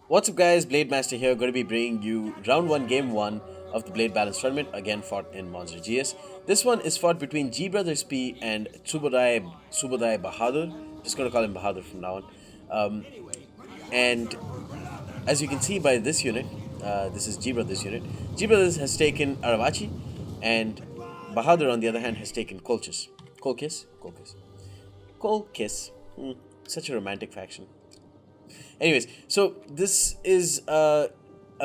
What's up, guys? Blade Master here, going to be bringing you round 1, game 1 of the Blade Balance tournament, again fought in Monster GS. This one is fought between GbrothersP and Tsubodai Bahadur. Just going to call him Bahadur from now on. And as you can see by this unit, this is GBrothers unit. GBrothers has taken Arevaci, and Bahadur, on the other hand, has taken Colchis. Colchis. Such a romantic faction. Anyways, so this is a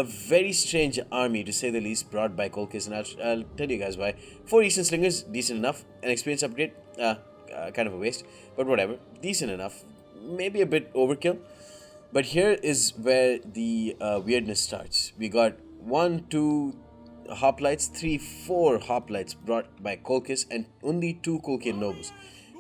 very strange army, to say the least, brought by Colchis, and I'll tell you guys why. 4 Eastern Slingers, decent enough. An experience upgrade, kind of a waste, but whatever. Decent enough. Maybe a bit overkill. But here is where the weirdness starts. We got 1, 2 hoplites, 3, 4 hoplites brought by Colchis, and only 2 Colchian nobles.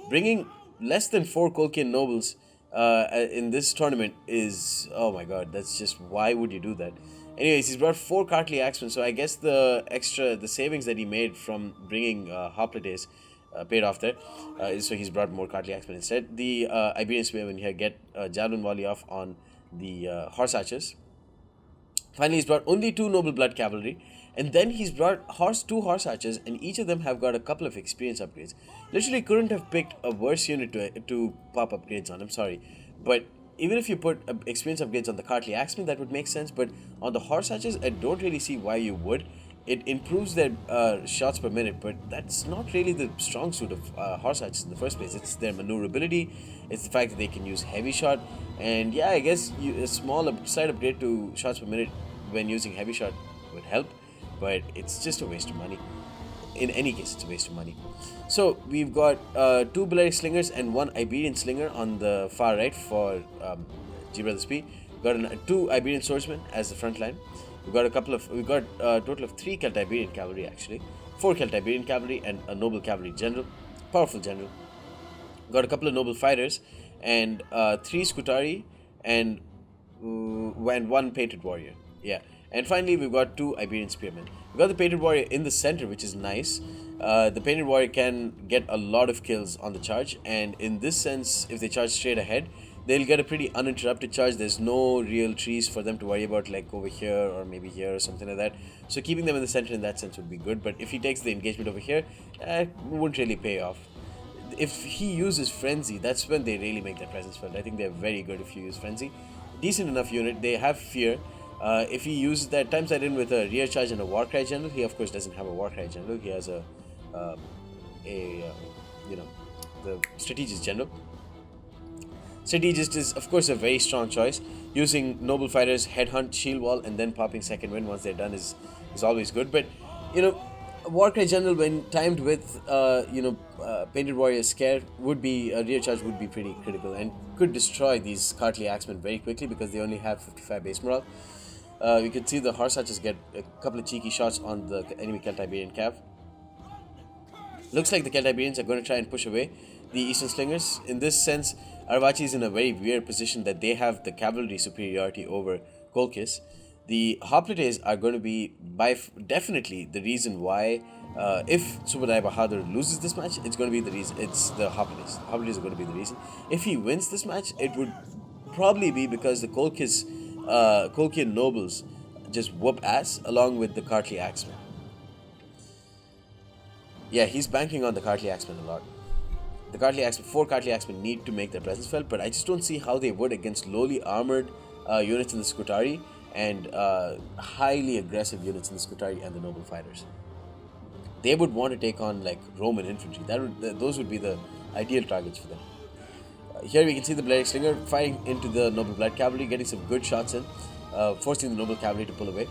Bringing less than 4 Colchian nobles in this tournament is, oh my god, that's just, why would you do that? Anyways, he's brought 4 Cartly Axemen, so I guess the savings that he made from bringing hoplites paid off there. So he's brought more Cartly Axemen instead. The Iberian Spearmen here get Javelin Volley off on the Horse Archers. Finally, he's brought only 2 Noble Blood Cavalry, and then he's brought 2 Horse Archers, and each of them have got a couple of experience upgrades. Literally couldn't have picked a worse unit to pop upgrades on, I'm sorry. But even if you put experience upgrades on the Cartly Axemen, that would make sense, but on the Horse Archers, I don't really see why you would. It improves their shots per minute, but that's not really the strong suit of Horse Archers in the first place. It's their maneuverability, it's the fact that they can use heavy shot, and yeah, I guess a small slight upgrade to shots per minute when using heavy shot would help, but it's just a waste of money. In any case, it's a waste of money. So we've got 2 Balearic Slingers and 1 Iberian Slinger on the far right for GbrothersP. We've got 2 Iberian Swordsmen as the front line. We've got a total of 3 Celtiberian Cavalry, actually. 4 Celtiberian Cavalry and a Noble Cavalry General. Powerful General. We've got a couple of Noble Fighters and 3 Scutari and 1 Painted Warrior. Yeah. And finally, we've got 2 Iberian Spearmen. We've got the Painted Warrior in the center, which is nice. The Painted Warrior can get a lot of kills on the charge, and in this sense, if they charge straight ahead, they'll get a pretty uninterrupted charge. There's no real trees for them to worry about, like over here or maybe here or something like that. So keeping them in the center in that sense would be good, but if he takes the engagement over here, it wouldn't really pay off. If he uses Frenzy, that's when they really make their presence felt. I think they're very good if you use Frenzy. Decent enough unit. They have Fear. If he uses that, times that in with a rear charge and a Warcry General, he of course doesn't have a Warcry General. He has the Strategist General. Strategist is of course a very strong choice. Using Noble Fighters, Headhunt, Shield Wall, and then popping Second Wind once they're done is always good. But Warcry General, when timed with Painted Warrior Scare, would be a rear charge would be pretty critical and could destroy these Cartly Axemen very quickly because they only have 55 base morale. You can see the Horse Archers get a couple of cheeky shots on the enemy Celtiberian Cav. Looks like the Celtiberians are going to try and push away the Eastern Slingers. In this sense, Arevaci is in a very weird position that they have the cavalry superiority over Colchis. The hoplites are going to be definitely the reason why, if Tsubodai Bahadur loses this match, it's going to be the reason. It's the hoplites. The hoplites are going to be the reason. If he wins this match, it would probably be because the Colchian nobles just whoop ass along with the Cartly Axemen. Yeah, he's banking on the Cartly Axemen a lot. The Cartly Axemen, 4 Cartly Axemen need to make their presence felt, but I just don't see how they would against lowly armored units in the Scutari and highly aggressive units in the Scutari and the Noble Fighters. They would want to take on like Roman infantry. Those would be the ideal targets for them. Here we can see the Balearic Slinger firing into the Noble Blood Cavalry, getting some good shots in, forcing the Noble Cavalry to pull away.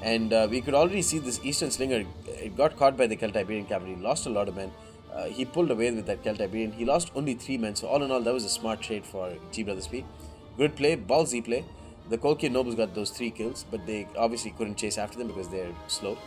And we could already see this Eastern Slinger, it got caught by the Celtiberian Cavalry, lost a lot of men. He pulled away with that Celtiberian. He lost only 3 men, so all in all, that was a smart trade for GbrothersP. Good play, ballsy play. The Colchian nobles got those 3 kills, but they obviously couldn't chase after them because they're slow.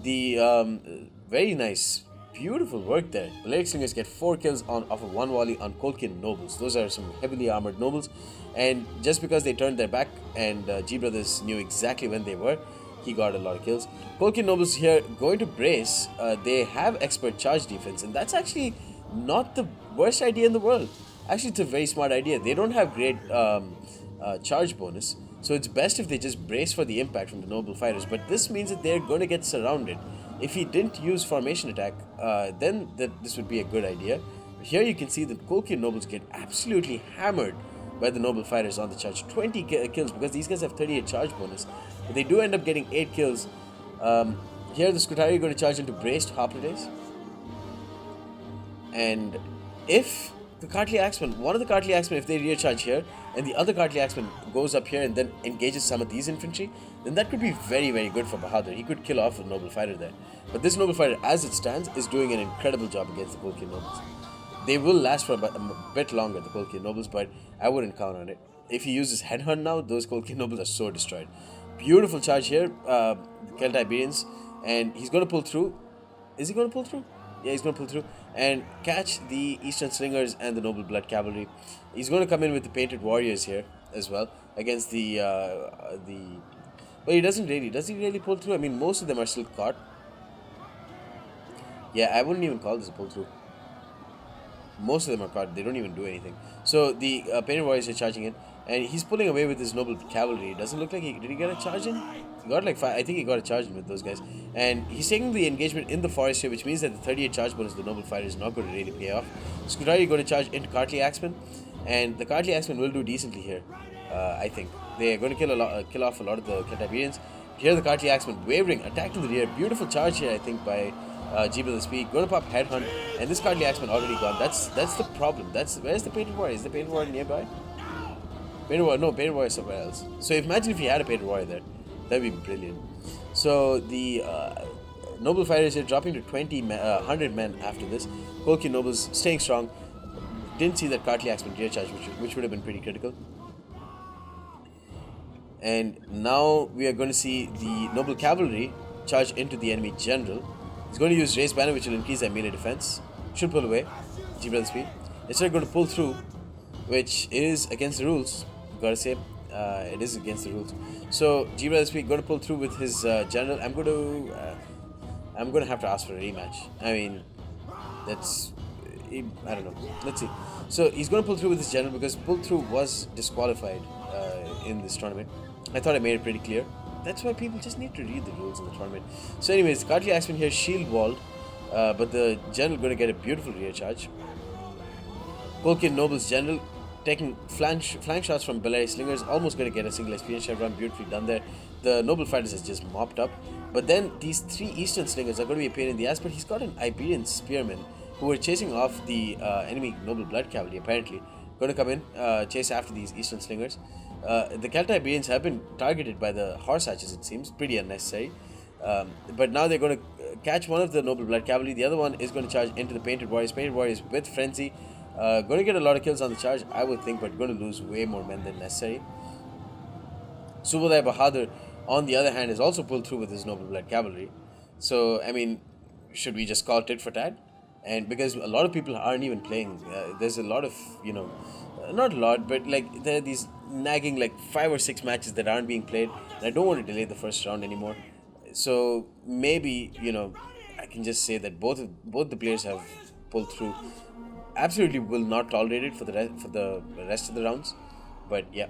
Very nice, beautiful work there. Balearic Slingers get 4 kills off of 1 volley on Colchian nobles. Those are some heavily armored nobles, and just because they turned their back and GBrothers knew exactly when they were, he got a lot of kills. Colchian nobles here going to brace. They have expert charge defense, and that's actually not the worst idea in the world. Actually, it's a very smart idea. They don't have great charge bonus. So it's best if they just brace for the impact from the noble fighters. But this means that they're going to get surrounded. If he didn't use formation attack, then this would be a good idea. But here you can see that Colchis nobles get absolutely hammered by the noble fighters on the charge. 20 kills because these guys have 38 charge bonus. But they do end up getting 8 kills. Here the Scutari are going to charge into braced hoplites. And if the Cartly Axemen, one of the Cartly Axemen, if they rear charge here, and the other Cartly Axeman goes up here and then engages some of these infantry, then that could be very, very good for Bahadur. He could kill off a noble fighter there. But this noble fighter, as it stands, is doing an incredible job against the Colchis nobles. They will last for a bit longer, the Colchis nobles, but I wouldn't count on it. If he uses Headhunt now, those Colchis nobles are so destroyed. Beautiful charge here, the Celtiberians, and he's going to pull through. Is he going to pull through? Yeah, he's going to pull through and catch the Eastern Slingers and the Noble Blood Cavalry. He's going to come in with the Painted Warriors here as well against the. Well, he doesn't really. Does he really pull through? I mean, most of them are still caught. Yeah, I wouldn't even call this a pull through. Most of them are caught. They don't even do anything. So the Painted Warriors are charging in, and he's pulling away with his Noble Cavalry. It doesn't look like did he get a charge in? He got like 5. I think he got a charge in with those guys. And he's taking the engagement in the forest here, which means that the 38 charge bonus of the Noble Fighter is not going to really pay off. Scutari are going to charge into Cartly Axemen, and the Cartly Axemen will do decently here. I think they are going to kill off a lot of the Celtiberians. Here the Cartly Axemen wavering, attack to the rear. Beautiful charge here, I think, by GbrothersP. Going to pop Headhunt, and this Cartly Axeman already gone. That's the problem. Where's the Painted Warrior? Is the Painted Warrior nearby? Painted Warrior is somewhere else. So imagine if he had a Painted Warrior there. That'd be brilliant. So the Noble Fighters here dropping to 100 men after this. Colchis Nobles staying strong. Didn't see that Cartly Axeman rear charge, which would have been pretty critical. And now we are going to see the Noble Cavalry charge into the enemy general. He's going to use Race Banner, which will increase their melee defense. Should pull away. GbrothersP. Instead, going to pull through, which is against the rules. Gotta say, it is against the rules. So GbrothersP going to pull through with his general. I'm going to have to ask for a rematch. I mean, I don't know. Let's see. So he's going to pull through with his general because pull through was disqualified in this tournament. I thought I made it pretty clear. That's why people just need to read the rules in the tournament. So anyways, Cartly Axeman here shield walled, but the general going to get a beautiful rear charge. Colchis Noble's general taking flank shots from Belarus Slingers, almost going to get a single experience chevron, beautifully done there. The Noble Fighters has just mopped up. But then these 3 Eastern Slingers are going to be a pain in the ass, but he's got an Iberian Spearman who were chasing off the enemy Noble Blood Cavalry, apparently. Going to come in, chase after these Eastern Slingers. The Celtiberians have been targeted by the Horse Archers, it seems, pretty unnecessary. But now they're going to catch one of the Noble Blood Cavalry, the other one is going to charge into the Painted Warriors with Frenzy. Going to get a lot of kills on the charge, I would think, but going to lose way more men than necessary. Tsubodai Bahadur, on the other hand, is also pulled through with his Noble Blood Cavalry. So, I mean, should we just call tit for tat? And because a lot of people aren't even playing, there's a lot of, not a lot, but like there are these nagging like 5 or 6 matches that aren't being played, and I don't want to delay the first round anymore. So maybe, I can just say that both the players have pulled through. Absolutely will not tolerate it for the rest of the rounds, but yeah,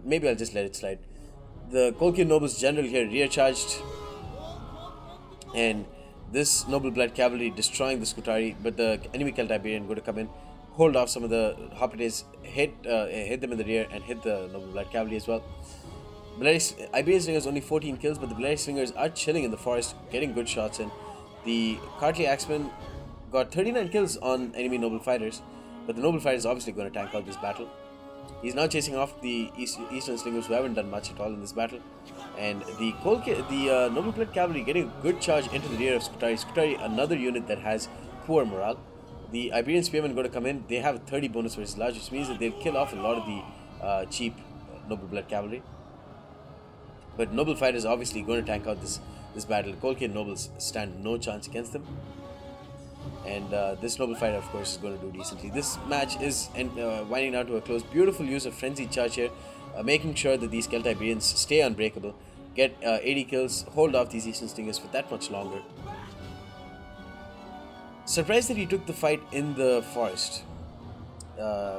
maybe I'll just let it slide. The Colchis Noble's general here rear charged, and this Noble Blood Cavalry destroying the Scutari, but the enemy Celtiberian going to come in, hold off some of the Hoplites, hit them in the rear, and hit the Noble Blood Cavalry as well. Iberian Slingers only 14 kills, but the Belarus Slingers are chilling in the forest, getting good shots in. The Cartly Axemen got 39 kills on enemy Noble Fighters, but the Noble Fighter is obviously going to tank out this battle. He's now chasing off the Eastern Slingers who haven't done much at all in this battle, and the Noble Blood Cavalry getting a good charge into the rear of Scutari. Scutari, another unit that has poor morale. The Iberian Spearmen going to come in. They have a 30 bonus versus large, which means that they'll kill off a lot of the cheap Noble Blood Cavalry. But Noble Fighters obviously going to tank out this battle. Colchis Nobles stand no chance against them. And this Noble Fighter, of course, is going to do decently. This match is winding down to a close. Beautiful use of Frenzied Charge here, making sure that these Celtiberians stay unbreakable, get 80 kills, hold off these Eastern Stingers for that much longer. Surprised that he took the fight in the forest.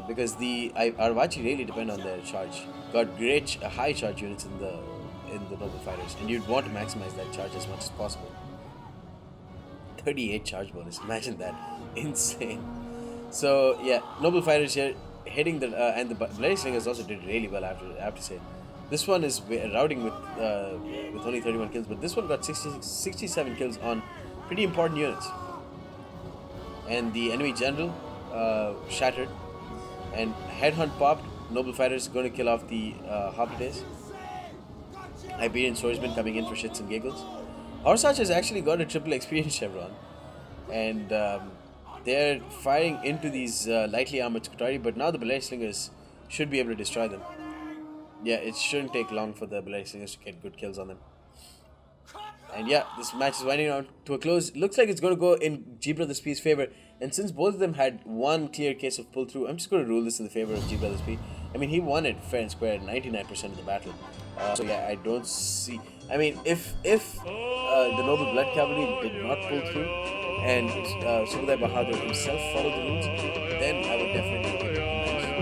because the Arevaci really depend on their charge. Got great high charge units in the noble fighters, and you'd want to maximize that charge as much as possible. 38 charge bonus, imagine that, insane. So yeah, noble fighters here hitting the and the bloody slingers also did really well. I have to say, this one is routing with only 31 kills, but this one got 67 kills on pretty important units. And the enemy general shattered, and headhunt popped. Noble fighters going to kill off the Hoplites. Iberian swordsman coming in for shits and giggles. Orsach has actually got a triple experience chevron, and they're firing into these lightly armored Skutari, but now the Beleri Slingers should be able to destroy them. Yeah, it shouldn't take long for the Beleri Slingers to get good kills on them. And yeah, this match is winding down to a close. Looks like it's going to go in GbrothersP's favor. And since both of them had one clear case of pull through, I'm just going to rule this in the favor of GbrothersP. I mean, he won it fair and square at 99% of the battle. So yeah, I don't see. I mean, if the Noble Blood Cavalry did not pull through, and Tsubodai Bahadur himself followed the rules, then I would definitely take the match.